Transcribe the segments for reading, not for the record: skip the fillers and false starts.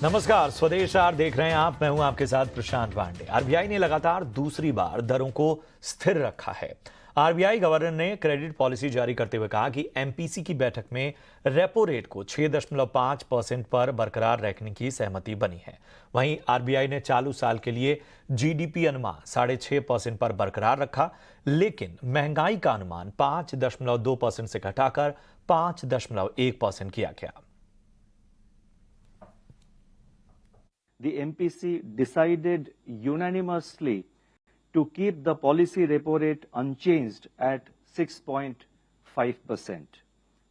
नमस्कार, स्वदेश आर देख रहे हैं आप। मैं हूं आपके साथ प्रशांत पांडे। आरबीआई ने लगातार दूसरी बार दरों को स्थिर रखा है। आरबीआई गवर्नर ने क्रेडिट पॉलिसी जारी करते हुए कहा कि एमपीसी की बैठक में रेपो रेट को 6.5% पर बरकरार रखने की सहमति बनी है। वहीं आरबीआई ने चालू साल के लिए जीडीपी अनुमान 6.5% पर बरकरार रखा, लेकिन महंगाई का अनुमान 5.2% से घटाकर 5.1% किया गया। The MPC decided unanimously to keep the policy repo rate unchanged at 6.5%.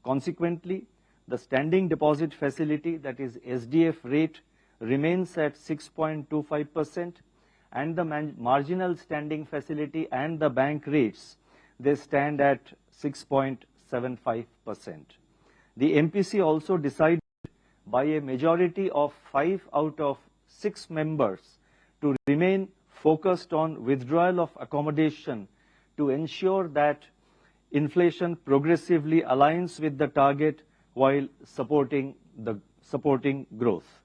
Consequently, the standing deposit facility, that is SDF rate, remains at 6.25%, and the marginal standing facility and the bank rates, they stand at 6.75%. The MPC also decided by a majority of 5 out of 6 members to remain focused on withdrawal of accommodation to ensure that inflation progressively aligns with the target while supporting growth.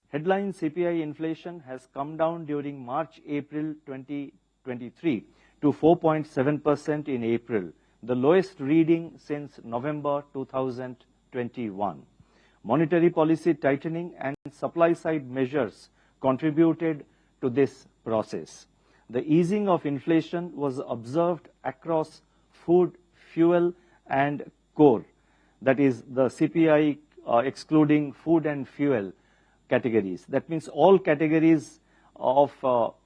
Headline CPI inflation has come down during March-April 2023 to 4.7% in April, the lowest reading since November 2021. Monetary policy tightening and supply-side measures contributed to this process. The easing of inflation was observed across food, fuel, and core, that is the CPI excluding food and fuel categories. That means all categories of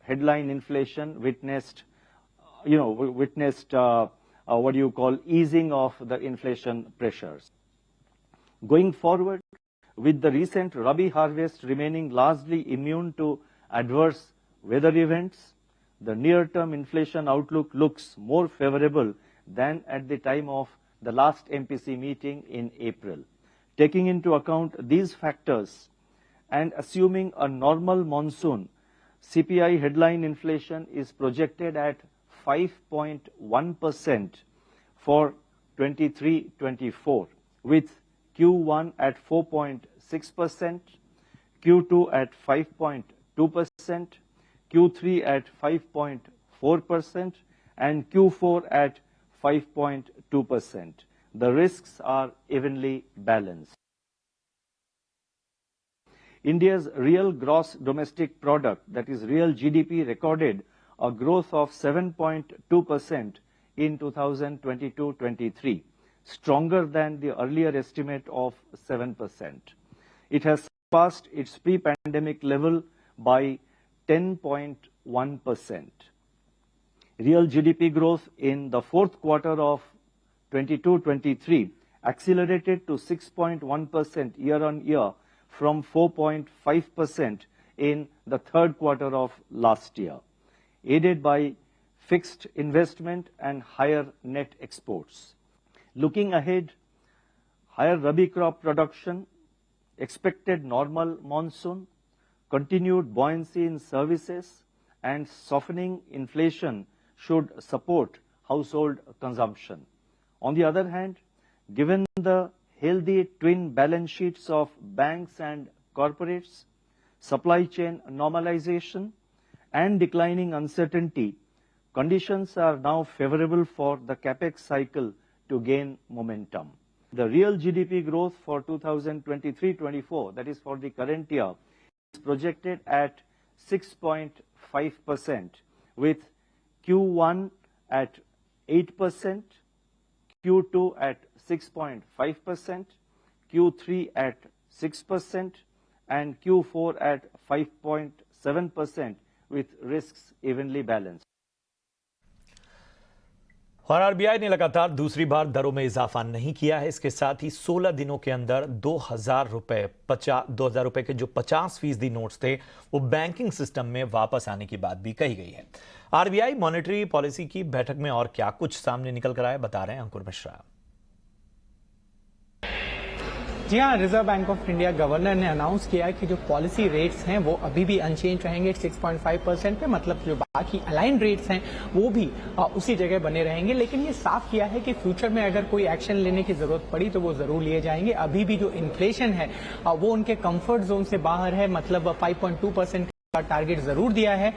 headline inflation witnessed easing of the inflation pressures. Going forward, with the recent Rabi harvest remaining largely immune to adverse weather events, the near-term inflation outlook looks more favorable than at the time of the last MPC meeting in April. Taking into account these factors and assuming a normal monsoon, CPI headline inflation is projected at 5.1% for 23-24, with Q1 at 4.6%, Q2 at 5.2%, Q3 at 5.4%, and Q4 at 5.2%. The risks are evenly balanced. India's real gross domestic product, that is real GDP, recorded a growth of 7.2% in 2022-23. Stronger than the earlier estimate of 7%. It has surpassed its pre-pandemic level by 10.1%. Real GDP growth in the fourth quarter of 22-23 accelerated to 6.1% year-on-year from 4.5% in the third quarter of last year, aided by fixed investment and higher net exports. Looking ahead, higher Rabi crop production, expected normal monsoon, continued buoyancy in services, and softening inflation should support household consumption. On the other hand, given the healthy twin balance sheets of banks and corporates, supply chain normalization, and declining uncertainty, conditions are now favorable for the capex cycle to gain momentum. The real GDP growth for 2023-24, that is for the current year, is projected at 6.5%, with Q1 at 8%, Q2 at 6.5%, Q3 at 6%, and Q4 at 5.7%, with risks evenly balanced. और RBI ने लगातार दूसरी बार दरों में इजाफा नहीं किया है। इसके साथ ही 16 दिनों के अंदर 2000 रुपए के जो 50% नोट्स थे वो बैंकिंग सिस्टम में वापस आने की बात भी कही गई है। आरबीआई मॉनेटरी पॉलिसी की बैठक में और क्या कुछ सामने निकल कर आया, बता रहे हैं अंकुर मिश्रा। जी हाँ, reserve bank of India governor ने अनाउंस किया कि जो पॉलिसी रेट्स हैं वो अभी भी अनचेंज रहेंगे 6.5% पे, मतलब जो बाकी अलाइन रेट्स हैं वो भी उसी जगह बने रहेंगे। लेकिन ये साफ किया है कि फ्यूचर में अगर कोई एक्शन लेने की जरूरत पड़ी तो वो जरूर लिए जाएंगे। अभी भी जो इन्फ्लेशन है वो उनके कंफर्ट जोन से बाहर है, मतलब 5.2% का टारगेट जरूर दिया है,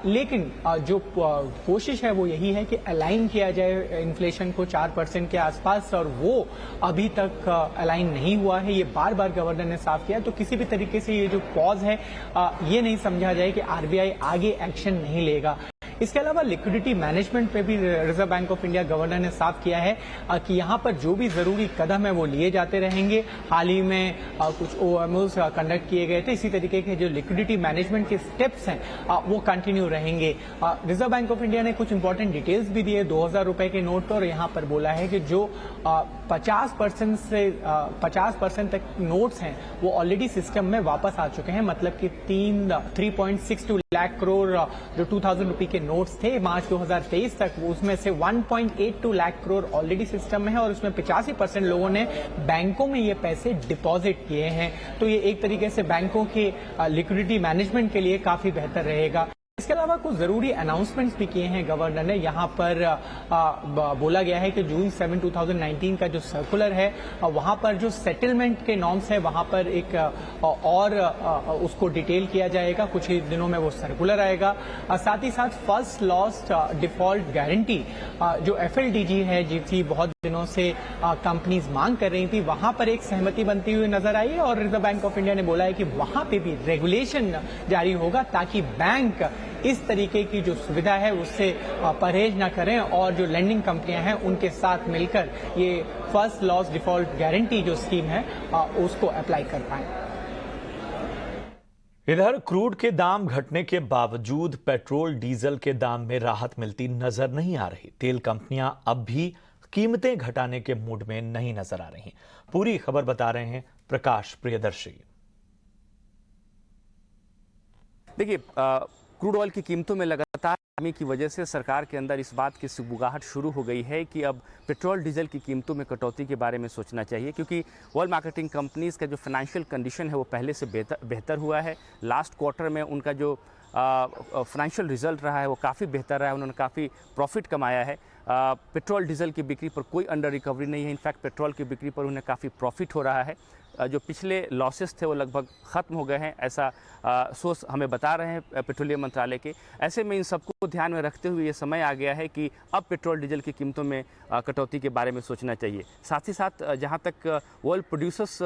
लेकिन जो कोशिश है वो यही है कि अलाइन किया जाए इन्फ्लेशन को 4% के आसपास, और वो अभी तक अलाइन नहीं हुआ है। ये बार बार गवर्नर ने साफ किया। तो किसी भी तरीके से ये जो पॉज है ये नहीं समझा जाए कि आरबीआई आगे एक्शन नहीं लेगा। इसके अलावा लिक्विडिटी मैनेजमेंट पे भी reserve bank of India governor ने साफ किया है कि यहां पर जो भी जरूरी कदम है वो लिए जाते रहेंगे। हाल ही में कुछ ओएमओस कंडक्ट किए गए थे, इसी तरीके के जो लिक्विडिटी मैनेजमेंट के स्टेप्स हैं वो कंटिन्यू रहेंगे। रिजर्व बैंक ऑफ इंडिया ने कुछ इंपॉर्टेंट डिटेल्स भी दिए 2000 रुपए के नोट पर, और यहां पर बोला है कि जो 50% तक नोट्स हैं वो ऑलरेडी सिस्टम में वापस आ चुके हैं, मतलब कि 3.62 लाख करोड़ जो 2000 रुपए के नोट्स थे मार्च 2023 तक, उसमें से 1.82 लाख करोड़ ऑलरेडी सिस्टम में है, और उसमें 85% लोगों ने बैंकों में ये पैसे डिपॉजिट किए हैं। तो ये एक तरीके से बैंकों के लिक्विडिटी मैनेजमेंट के लिए काफी बेहतर रहेगा। इसके अलावा कुछ जरूरी अनाउंसमेंट्स भी किए हैं गवर्नर ने। यहाँ पर बोला गया है कि जून 7, 2019 का जो सर्कुलर है वहाँ पर जो सेटलमेंट के नॉर्म्स है वहाँ पर एक और उसको डिटेल किया जाएगा। कुछ ही दिनों में वो सर्कुलर आएगा। साथ ही साथ फर्स्ट लॉस्ट डिफॉल्ट गारंटी जो FLDG है जिसकी बहुत दिनों से कंपनीज मांग कर रही थी, वहां पर एक सहमति बनती हुई नजर आई है, और रिजर्व बैंक ऑफ इंडिया ने बोला है कि वहां पे भी रेगुलेशन जारी होगा ताकि बैंक इस तरीके की जो सुविधा है उससे परहेज न करें, और जो लेंडिंग कंपनियां हैं उनके साथ मिलकर ये फर्स्ट लॉस डिफॉल्ट गारंटी जो स्कीम है उसको अप्लाई कर पाए। इधर क्रूड के दाम घटने के बावजूद पेट्रोल डीजल के दाम में राहत मिलती नजर नहीं आ रही। तेल कंपनियां अब भी कीमतें घटाने के मूड में नहीं नजर आ रही। पूरी खबर बता रहे हैं प्रकाश प्रियदर्शी। देखिए, क्रूड ऑयल की कीमतों में लगातार कमी की वजह से सरकार के अंदर इस बात की सुगबुगाहट शुरू हो गई है कि अब पेट्रोल डीजल की कीमतों में कटौती के बारे में सोचना चाहिए, क्योंकि ऑयल मार्केटिंग कंपनीज का जो फाइनेंशियल कंडीशन है वो पहले से बेहतर हुआ है। लास्ट क्वार्टर में उनका जो फाइनेंशियल रिजल्ट रहा है वो काफ़ी बेहतर रहा है, उन्होंने काफ़ी प्रॉफिट कमाया है। पेट्रोल डीजल की बिक्री पर कोई अंडर रिकवरी नहीं है, इनफैक्ट पेट्रोल की बिक्री पर उन्हें काफ़ी प्रॉफिट हो रहा है। जो पिछले लॉसेस थे वो लगभग ख़त्म हो गए हैं, ऐसा सोर्स हमें बता रहे हैं पेट्रोलियम मंत्रालय के। ऐसे में इन सबको ध्यान में रखते हुए ये समय आ गया है कि अब पेट्रोल डीजल की कीमतों में कटौती के बारे में सोचना चाहिए। साथ ही साथ जहां तक ऑयल प्रोड्यूसर्स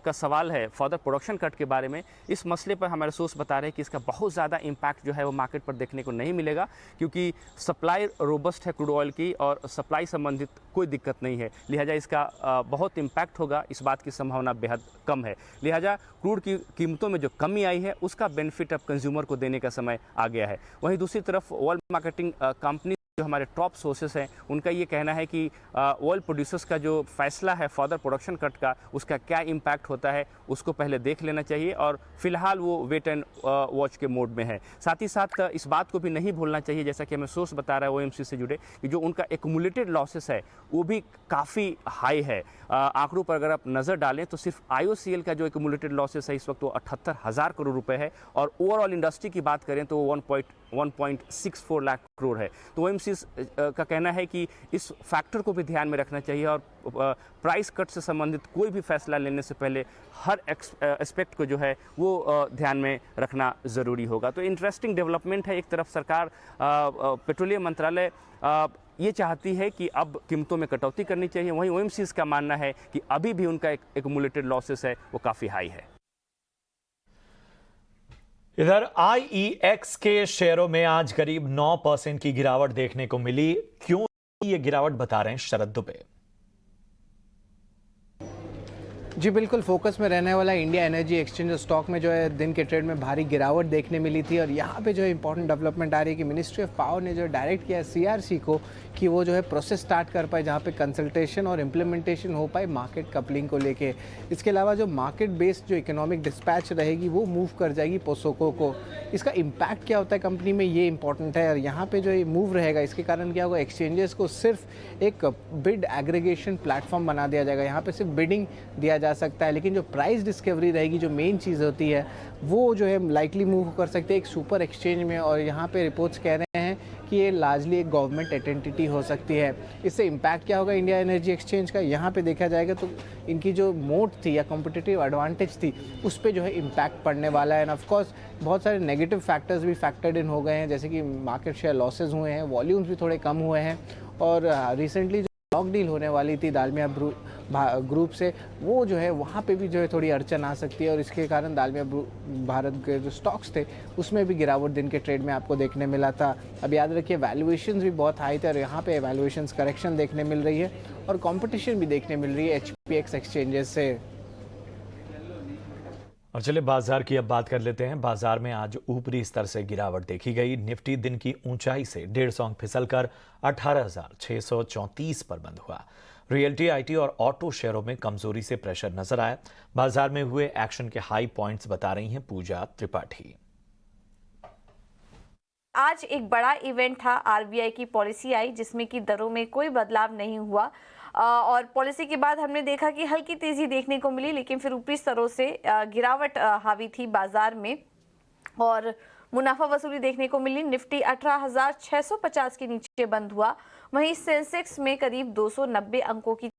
का सवाल है फर्दर प्रोडक्शन कट के बारे में, इस मसले पर हमारे सोर्स बता रहे हैं कि इसका बहुत ज़्यादा इम्पैक्ट जो है वो मार्केट पर देखने को नहीं मिलेगा, क्योंकि सप्लाई रोबस्ट है क्रूड ऑयल की और सप्लाई संबंधित कोई दिक्कत नहीं है। लिहाजा इसका बहुत इम्पैक्ट होगा, इस बात की संभावना बेहद कम है। लिहाजा क्रूड की कीमतों में जो कमी आई है उसका बेनिफिट अब कंज्यूमर को देने का समय आ गया है। वहीं दूसरी तरफ ऑयल मार्केटिंग कंपनी जो हमारे टॉप सोर्सेस हैं उनका ये कहना है कि ऑयल प्रोड्यूसर्स का जो फैसला है फर्दर प्रोडक्शन कट का, उसका क्या इम्पैक्ट होता है उसको पहले देख लेना चाहिए, और फिलहाल वो वेट एंड वॉच के मोड में है। साथ ही साथ इस बात को भी नहीं भूलना चाहिए, जैसा कि हमें सोर्स बता रहा है OMC से जुड़े, कि जो उनका एक्यूमुलेटेड लॉसेस है वो भी काफ़ी हाई है। आंकड़ों पर अगर आप नज़र डालें तो सिर्फ IOCL का जो एक्यूमुलेटेड लॉसेस है इस वक्त वो 78,000 करोड़ रुपए है, और ओवरऑल इंडस्ट्री की बात करें तो 1.64 लाख करोड़ है। तो OMC का कहना है कि इस फैक्टर को भी ध्यान में रखना चाहिए, और प्राइस कट से संबंधित कोई भी फैसला लेने से पहले हर एस्पेक्ट को जो है वो ध्यान में रखना ज़रूरी होगा। तो इंटरेस्टिंग डेवलपमेंट है। एक तरफ सरकार पेट्रोलियम मंत्रालय ये चाहती है कि अब कीमतों में कटौती करनी चाहिए, वहीं OMC का मानना है कि अभी भी उनका एक्यूमुलेटेड लॉसेस है वो काफ़ी हाई है। इधर IEX के शेयरों में आज करीब 9% की गिरावट देखने को मिली। क्यों ये गिरावट, बता रहे हैं शरद दुबे। जी बिल्कुल, फोकस में रहने वाला इंडिया एनर्जी एक्सचेंज स्टॉक में जो है दिन के ट्रेड में भारी गिरावट देखने मिली थी, और यहाँ पे जो है इंपॉर्टेंट डेवलपमेंट आ रही है कि मिनिस्ट्री ऑफ पावर ने जो डायरेक्ट किया CRC को कि वो जो है प्रोसेस स्टार्ट कर पाए जहाँ पे कंसल्टेशन और इम्प्लीमेंटेशन हो पाए मार्केट कपलिंग को लेके। इसके अलावा जो मार्केट बेस्ड जो इकोनॉमिक डिस्पैच रहेगी वो मूव कर जाएगी पोसोको को। इसका इम्पैक्ट क्या होता है कंपनी में, ये इंपॉर्टेंट है, और यहाँ पे जो ये मूव रहेगा इसके कारण क्या होगा, एक्सचेंजेस को सिर्फ एक बिड एग्रीगेशन प्लेटफॉर्म बना दिया जाएगा। यहाँ पे सिर्फ बिडिंग दिया जा सकता है, लेकिन जो प्राइस डिस्कवरी रहेगी, जो मेन चीज़ होती है, वो जो है लाइकली मूव कर सकते हैं एक सुपर एक्सचेंज में। और यहाँ पे रिपोर्ट्स कह रहे हैं कि ये लार्जली एक गवर्नमेंट एंटिटी हो सकती है। इससे इम्पैक्ट क्या होगा इंडिया एनर्जी एक्सचेंज का, यहाँ पे देखा जाएगा तो इनकी जो मोट थी या कॉम्पिटिटिव एडवांटेज थी उस पर जो है इम्पैक्ट पड़ने वाला है। एंड ऑफकोर्स बहुत सारे नेगेटिव फैक्टर्स भी फैक्टर्ड इन हो गए हैं, जैसे कि मार्केट शेयर लॉसेज हुए हैं, वॉल्यूम्स भी थोड़े कम हुए हैं, और रिसेंटली जो ब्लॉक डील होने वाली थी दालमिया ग्रुप से, वो जो है वहाँ पे भी जो है थोड़ी अड़चन आ सकती है, और इसके कारण दालमिया भारत के जो स्टॉक्स थे उसमें भी गिरावट दिन के ट्रेड में आपको देखने मिला था। अब याद रखिए वैल्यूएशंस भी बहुत हाई थे, और यहाँ पे वैल्यूएशंस करेक्शन देखने मिल रही है, और कंपटीशन भी देखने मिल रही है HPX एक्सचेंजेस से। और चलिए बाजार की अब बात कर लेते हैं। बाजार में आज ऊपरी स्तर से गिरावट देखी गई। निफ्टी दिन की ऊंचाई से 150 अंक फिसलकर 18,634 पर बंद हुआ। रियल्टी, आईटी और ऑटो शेयरों में कमजोरी से प्रेशर नजर आया। बाजार में हुए एक्शन के हाई पॉइंट्स बता रही हैं पूजा त्रिपाठी। आज एक बड़ा इवेंट था, आरबीआई की पॉलिसी आई जिसमें कि दरों में कोई बदलाव नहीं हुआ, और पॉलिसी के बाद हमने देखा कि हल्की तेजी देखने को मिली, लेकिन फिर ऊपरी स्तरों से गिरावट हावी थी बाजार में और मुनाफा वसूली देखने को मिली। निफ्टी 18,650 के नीचे बंद हुआ, वहीं सेंसेक्स में करीब 290 अंकों की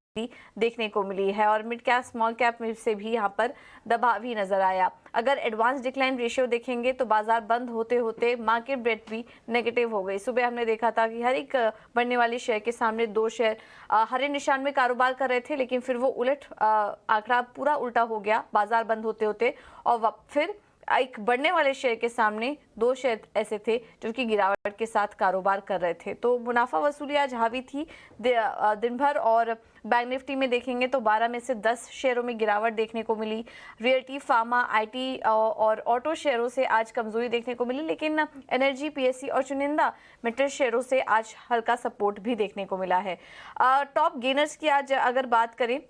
देखने को मिली है, और मिड कैप स्मॉल कैप में से भी यहाँ पर दबाव ही नजर आया। अगर एडवांस डिक्लाइन रेशियो देखेंगे तो बाजार बंद होते होते मार्केट ब्रेथ भी नेगेटिव हो गई। सुबह हमने देखा था कि हर एक बढ़ने वाले शेयर के सामने 2 शेयर हरे निशान में कारोबार कर रहे थे, लेकिन फिर वो उलट आंकड़ा पूरा उल्टा हो गया बाजार बंद होते होते, और फिर एक बढ़ने वाले शेयर के सामने 2 शेयर ऐसे थे जो कि गिरावट के साथ कारोबार कर रहे थे। तो मुनाफा वसूली आज हावी थी दिन भर, और बैंक निफ्टी में देखेंगे तो 12 में से 10 शेयरों में गिरावट देखने को मिली। रियल्टी, फार्मा, आईटी और ऑटो शेयरों से आज कमजोरी देखने को मिली, लेकिन एनर्जी, पीएससी और चुनिंदा मेटल शेयरों से आज हल्का सपोर्ट भी देखने को मिला है। टॉप गेनर्स की आज अगर बात करें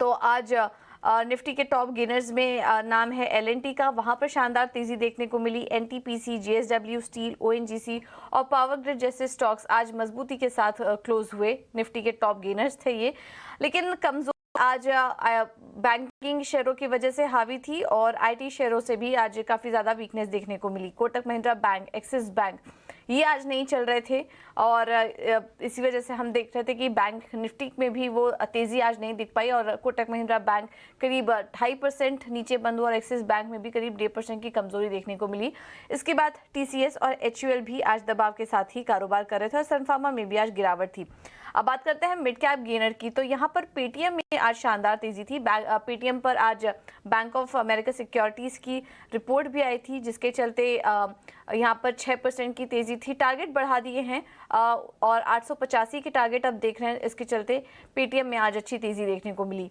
तो आज निफ्टी के टॉप गेनर्स में नाम है L&T का, वहां पर शानदार तेजी देखने को मिली। NTPC, JSW स्टील, ONGC और पावर ग्रिड जैसे स्टॉक्स आज मजबूती के साथ क्लोज हुए। निफ्टी के टॉप गेनर्स थे ये, लेकिन कमजोर आज बैंकिंग शेयरों की वजह से हावी थी, और आईटी शेयरों से भी आज काफी ज्यादा वीकनेस देखने को मिली। Kotak Mahindra bank, Axis bank ये आज नहीं चल रहे थे, और इसी वजह से हम देख रहे थे कि बैंक निफ्टी में भी वो तेजी आज नहीं दिख पाई, और कोटक महिंद्रा बैंक करीब 2.5% नीचे बंद हुआ, और एक्सिस बैंक में भी करीब 1.5% की कमजोरी देखने को मिली। इसके बाद TCS और HUL भी आज दबाव के साथ ही कारोबार कर रहे थे, और सन फार्मा में भी आज गिरावट थी। अब बात करते हैं मिड कैप गेनर की, तो यहाँ पर पेटीएम में आज शानदार तेजी थी। पेटीएम पर आज बैंक ऑफ अमेरिका सिक्योरिटीज की रिपोर्ट भी आई थी, जिसके चलते यहाँ पर 6% की तेजी थी। टारगेट बढ़ा दिए हैं, और 885 के टारगेट अब देख रहे हैं, इसके चलते पेटीएम में आज अच्छी तेजी देखने को मिली।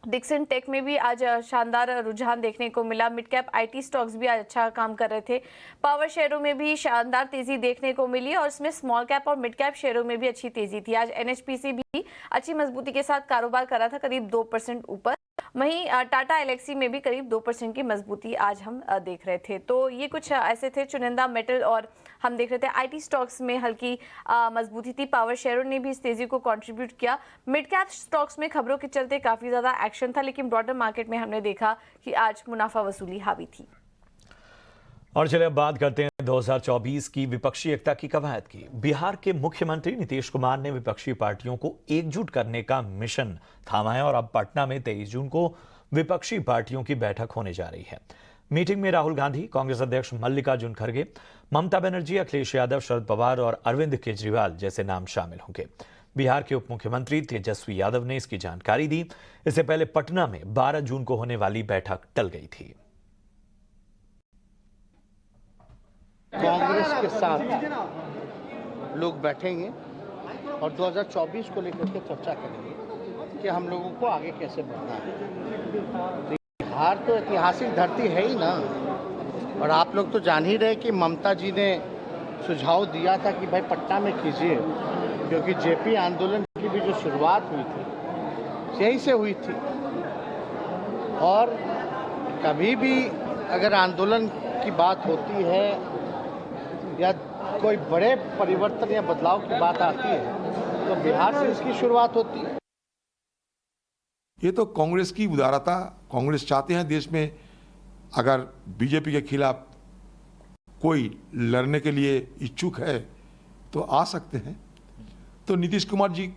डिक्सन टेक में भी आज शानदार रुझान देखने को मिला। मिड कैप आईटी स्टॉक्स भी आज अच्छा काम कर रहे थे। पावर शेयरों में भी शानदार तेजी देखने को मिली, और इसमें स्मॉल कैप और मिड कैप शेयरों में भी अच्छी तेजी थी। आज NHPC भी अच्छी मजबूती के साथ कारोबार कर रहा था, करीब 2% ऊपर। वहीं टाटा एलेक्सी में भी करीब 2% की मजबूती आज हम देख रहे थे। तो ये कुछ ऐसे थे चुनिंदा मेटल, और हम देख रहे थे आईटी स्टॉक्स में हल्की मजबूती थी। पावर शेयरों ने भी इस तेजी को कंट्रीब्यूट किया। मिड कैप स्टॉक्स में खबरों के चलते काफी ज्यादा एक्शन था, लेकिन ब्रॉडर मार्केट में हमने देखा कि आज मुनाफा वसूली हावी थी। और चलिए अब बात करते हैं 2024 की विपक्षी एकता की कवायद की। बिहार के मुख्यमंत्री नीतीश कुमार ने विपक्षी पार्टियों को एकजुट करने का मिशन थामा है, और अब पटना में 23 जून को विपक्षी पार्टियों की बैठक होने जा रही है। मीटिंग में राहुल गांधी, कांग्रेस अध्यक्ष मल्लिकार्जुन खड़गे, ममता बनर्जी, अखिलेश यादव, शरद पवार और अरविंद केजरीवाल जैसे नाम शामिल होंगे। बिहार के उप मुख्यमंत्री तेजस्वी यादव ने इसकी जानकारी दी। इससे पहले पटना में 12 जून को होने वाली बैठक टल गई थी। कांग्रेस के साथ लोग बैठेंगे और 2024 को लेकर के चर्चा करेंगे कि हम लोगों को आगे कैसे बढ़ना है। बिहार तो ऐतिहासिक धरती है ही ना, और आप लोग तो जान ही रहे कि ममता जी ने सुझाव दिया था कि भाई पटना में कीजिए, क्योंकि जेपी आंदोलन की भी जो शुरुआत हुई थी यहीं से हुई थी, और कभी भी अगर आंदोलन की बात होती है या कोई बड़े परिवर्तन या बदलाव की बात आती है तो बिहार से इसकी शुरुआत होती है। ये तो कांग्रेस की उदारता। कांग्रेस चाहते हैं देश में अगर बीजेपी के खिलाफ कोई लड़ने के लिए इच्छुक है तो आ सकते हैं। तो नीतीश कुमार जी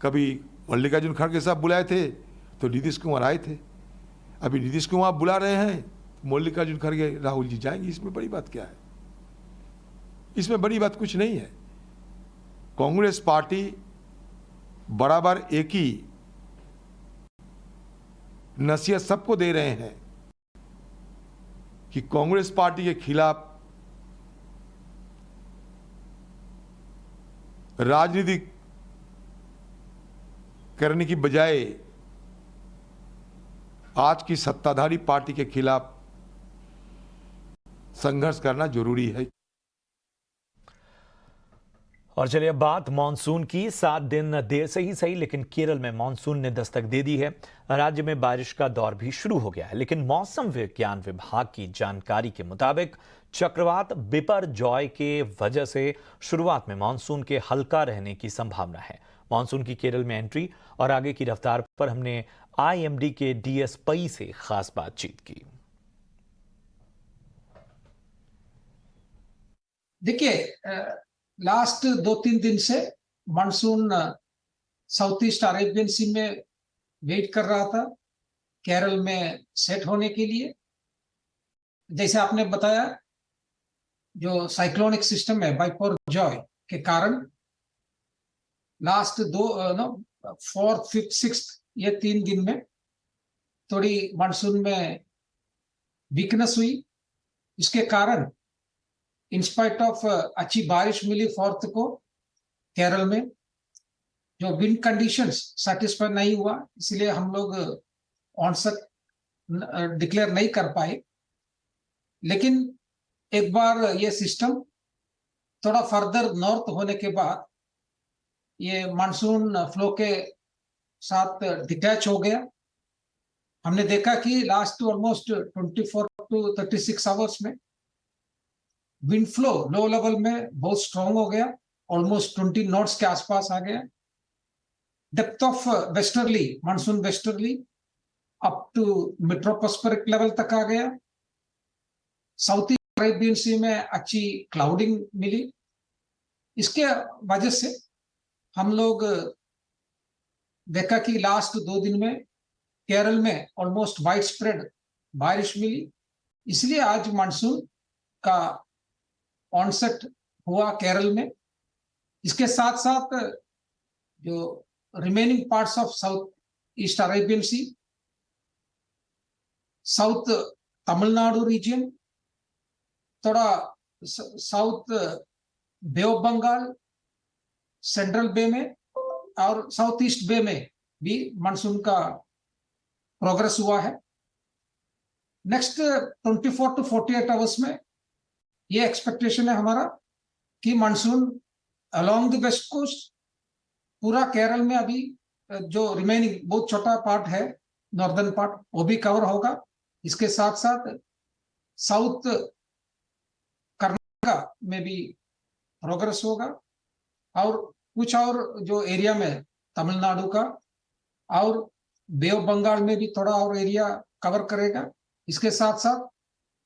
कभी मल्लिकार्जुन खड़गे साहब बुलाए थे तो नीतीश कुमार आए थे, अभी नीतीश कुमार बुला रहे हैं, मल्लिकार्जुन खड़गे राहुल जी जाएंगे। इसमें बड़ी बात क्या है? इसमें बड़ी बात कुछ नहीं है। कांग्रेस पार्टी बराबर एक ही नसीहत सबको दे रहे हैं कि कांग्रेस पार्टी के खिलाफ राजनीति करने की बजाय आज की सत्ताधारी पार्टी के खिलाफ संघर्ष करना जरूरी है। और चलिए अब बात मानसून की। 7 दिन देर से ही सही लेकिन केरल में मानसून ने दस्तक दे दी है। राज्य में बारिश का दौर भी शुरू हो गया है, लेकिन मौसम विज्ञान विभाग की जानकारी के मुताबिक चक्रवात बिपरजॉय के वजह से शुरुआत में मानसून के हल्का रहने की संभावना है। मानसून की केरल में एंट्री और आगे की रफ्तार पर हमने IMD के DS पई से खास बातचीत की। देखिए, लास्ट 2-3 दिन से मानसून साउथ ईस्ट अरेबियन सी में वेट कर रहा था केरल में सेट होने के लिए। जैसे आपने बताया, जो साइक्लोनिक सिस्टम है बिपरजॉय के कारण लास्ट 4th, 5th, 6th ये 3 दिन में थोड़ी मानसून में वीकनेस हुई। इसके कारण इंस्पाइट ऑफ अच्छी बारिश मिली 4th को केरल में। जो विंड कंडीशंस सेटिस्फाई नहीं हुआ, इसलिए हम लोग ऑनसेट डिक्लेयर नहीं कर पाए। लेकिन एक बार ये सिस्टम थोड़ा फर्दर नॉर्थ होने के बाद ये मानसून फ्लो के साथ डिटैच हो गया। हमने देखा कि लास्ट ऑलमोस्ट 24 to 36 आवर्स में विंड फ्लो लो लेवल में बहुत स्ट्रांग हो गया, ऑलमोस्ट 20 नॉट्स के आसपास आ गया। Depth of westerly monsoon westerly up to mid tropospheric level तक आ गया। साउथ ईस्ट अरेबियन सी में अच्छी क्लाउडिंग मिली। इसके वजह से हम लोग देखा कि लास्ट 2 दिन में केरल में ऑलमोस्ट वाइड स्प्रेड बारिश मिली। इसलिए आज मानसून का ऑनसेट हुआ केरल में। इसके साथ साथ जो remaining parts of south east Arabian sea, south Tamil Nadu region, थोड़ा south bay of Bengal, central bay में और साउथ ईस्ट बे में भी मानसून का प्रोग्रेस हुआ है। नेक्स्ट 24 to 48 आवर्स में ये एक्सपेक्टेशन है हमारा कि monsoon along the west coast पूरा केरल में अभी जो रिमेनिंग बहुत छोटा पार्ट है नॉर्दर्न पार्ट वो भी कवर होगा। इसके साथ साथ साउथ कर्नाटका में भी प्रोग्रेस होगा और कुछ और जो एरिया में तमिलनाडु का और बे ऑफ बंगाल में भी थोड़ा और एरिया कवर करेगा। इसके साथ साथ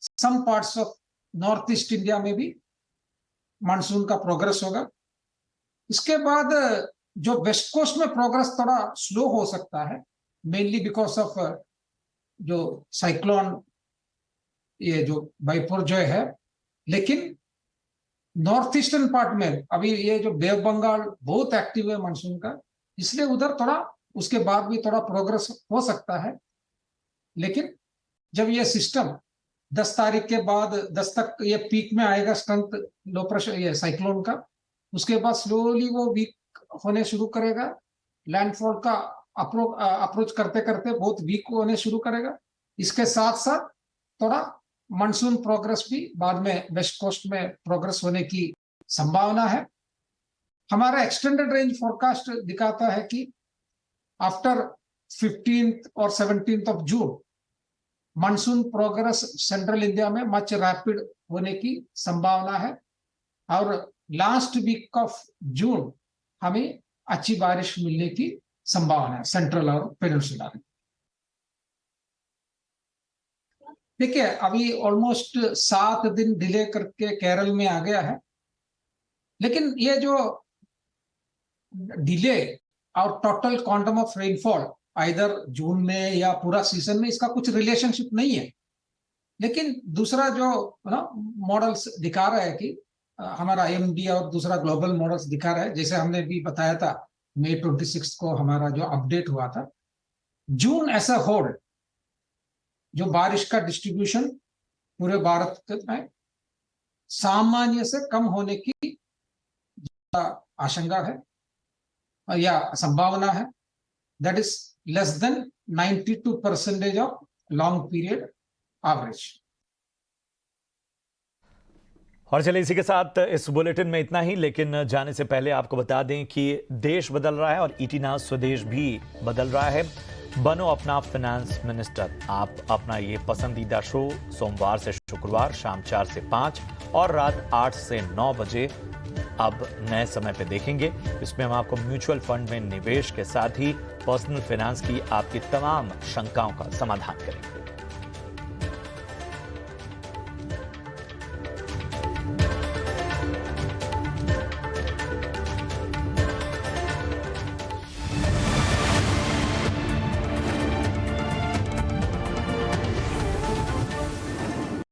some parts of north east India में भी मानसून का प्रोग्रेस होगा। इसके बाद जो वेस्ट कोस्ट में प्रोग्रेस थोड़ा स्लो हो सकता है, मेनली बिकॉज ऑफ जो साइक्लोन ये जो बिपरजॉय है। लेकिन नॉर्थ ईस्टर्न पार्ट में अभी ये जो बे ऑफ बंगाल बहुत एक्टिव है मानसून का, इसलिए उधर थोड़ा उसके बाद भी थोड़ा प्रोग्रेस हो सकता है। लेकिन जब ये सिस्टम 10 तारीख के बाद 10 तक ये पीक में आएगा स्ट्रेंथ लो प्रेशर ये साइक्लोन का, उसके बाद स्लोली वो वीक होने शुरू करेगा। लैंडफॉल का अप्रोच करते करते बहुत वीक होने शुरू करेगा। इसके साथ साथ थोड़ा मानसून प्रोग्रेस भी बाद में वेस्ट कोस्ट में प्रोग्रेस होने की संभावना है। हमारा एक्सटेंडेड रेंज फोरकास्ट दिखाता है कि आफ्टर 15th और 17th of June monsoon progress central India में मच रैपिड होने की संभावना है और लास्ट वीक ऑफ जून हमें अच्छी बारिश मिलने की संभावना है सेंट्रल और पेनिनसुला में। देखिए अभी ऑलमोस्ट 7 दिन डिले करके केरल में आ गया है, लेकिन ये जो डिले और total quantum of rainfall either June में या पूरा सीजन में, इसका कुछ रिलेशनशिप नहीं है। लेकिन दूसरा जो मॉडल्स दिखा रहा है कि हमारा IMD और दूसरा ग्लोबल मॉडल्स दिखा रहा है, जैसे हमने भी बताया था मई 26 को हमारा जो अपडेट हुआ था, जून एज अ होल जो बारिश का डिस्ट्रीब्यूशन पूरे भारत में सामान्य से कम होने की आशंका है या संभावना है। That is less than 92% of long period average. और चलिए इसी के साथ इस बुलेटिन में इतना ही, लेकिन जाने से पहले आपको बता दें कि देश बदल रहा है और ET Now स्वदेश भी बदल रहा है। बनो अपना फाइनेंस मिनिस्टर। आप अपना ये पसंदीदा शो सोमवार से शुक्रवार शाम 4 से 5 और रात 8 से 9 बजे अब नए समय पे देखेंगे। इसमें हम आपको म्यूचुअल फंड में निवेश के साथ ही पर्सनल फाइनेंस की आपकी तमाम शंकाओं का समाधान करेंगे।